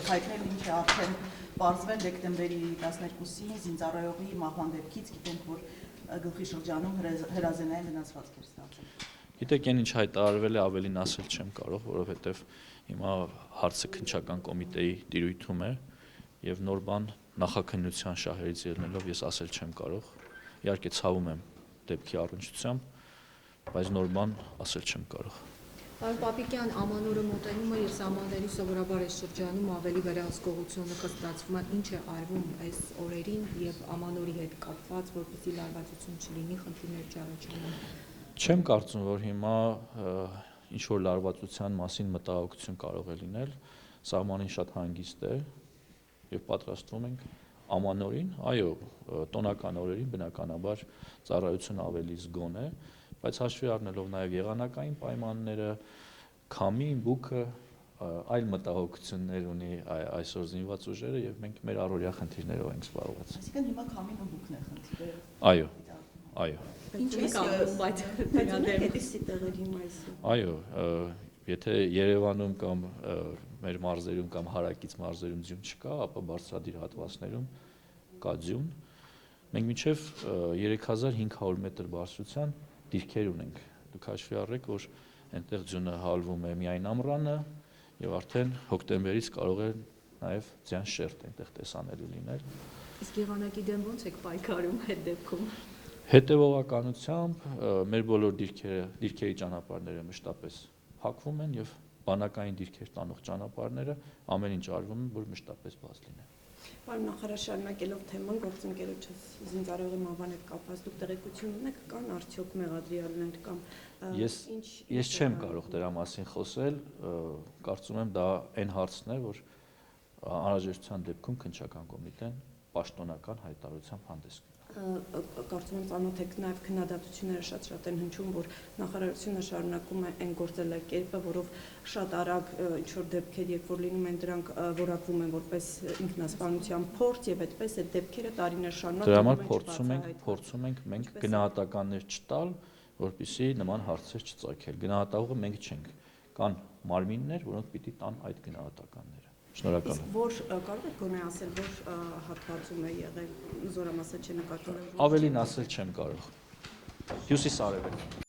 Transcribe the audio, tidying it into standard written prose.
հայտնել ինչ է արդեն պարզվել դեկտեմբերի 12-ին զինծառայողի մահվան դեպքից, գիտենք, որ գլխի շրջանում հրազենային վնասվածք էր ստացել։ Գիտեք, այն ինչ հայտարարվել է ավելին ասել չեմ կարող, որովհետև հիմա հարցը քննչական կոմիտեի տիրույթում է եւ նոր բան նախաքննության շահերից ելնելով ես ասել չեմ կարող։ Իհարկե ցավում եմ դեպքի առնչությամբ, բայց նոր բան ասել չեմ կարող։ Պարոն Պապիկյան, ամանորը մոտենում է եւ սահմանների սովորաբար այս շրջանում ավելի վերահսկողությունը կստացվում է, ինչ է արվում այս օրերին եւ ամանորի հետ կապված, որպեսզի լարվածություն չլինի, խնդիրներ չառաջանան։ Չեմ կարծում, որ հիմա ինչ որ լարվածության մասին մտահոգություն կարող է լինել, սահմանին շատ հանգիստ է եւ պատրաստվում ենք ամանորին, այո, տոնական օրերին բնականաբար ծառայությունը ավելի զգոն է, բայց հաշվի առնելով նաեւ եղանակային պայմանները, քամի, բուքը, այլ մտահոգություններ ունի այսօր զինված ուժերը եւ մենք մեր առօրյա խնդիրներով ենք զբաղված։ Այսինքն հիմա քամին ու բուքն է խնդիրը։ Այո, այո։ Ինչ է կապում այդ տեղերին այսօր։ Այո, եթե Երևանում կամ մեր մարզերում կամ հարակից մարզերում ձյուն չկա, ապա բարձրադիր հատվածներում կա ձյուն։ Մենք մինչև 3500 մետր բարձրության դիրքեր ունենք։ Դուք հաշվի առեք, որ այնտեղ ձյունը հալվում է միայն ամռանը եւ արդեն հոկտեմբերից կարող է նաեւ ձյան շերտ այնտեղ տեսանելի լինել։ Իսկ եղանակի դեմ ո՞նց եք պայքարում այդ դեպքում։ Հետևողականությամբ մեր բոլոր դիրքերի ճանապարհները մշտապես փակվում են եւ բանակային դիրքեր տանող ճանապարհները ամեն ինչ արվում է, որ մշտապես բաց լինեն։ Պարոն նախարար, շարունակելով թեման, գործընկերոջս զինծառայողի մահվան հետ կապված դուք տեղեկություն ունեք, կան արդյոք մեղադրյալներ կամ Ես չեմ կարող դրա մասին խոսել, կարծում եմ դա այն հարցն է, որ անհրաժեշտության դեպքում քննչական կոմիտեն պաշտոնական հայտարարությամբ հանդես կգա։ Կարծում եմ ծանոթ եք նաև քննադատությունները շատ են հնչում, որ նախարարությունը շարունակում է այն գործելակերպը, որով շատ արագ ինչ-որ դեպքեր, երբ որ լինում են, դրանք որակվում են որպես ինքնասպանության փորձ եւ այդպես այդ դեպքերը տարիներ շարունակ դրա համար փորձում ենք մենք գնահատականներ չտալ, որպեսզի նման հարցեր չծագել։ Գնահատողը մենք չենք, կան մարմիններ, որոնք պիտի տան այդ գնահատականները։ Շնորհակալ եմ։ Որ կարող եք գոնե ասել, որ հատվածում է եղել, զորամասը չնկատել։ Ավելին ասել չեմ կարող։ Հյուսիս արևելք։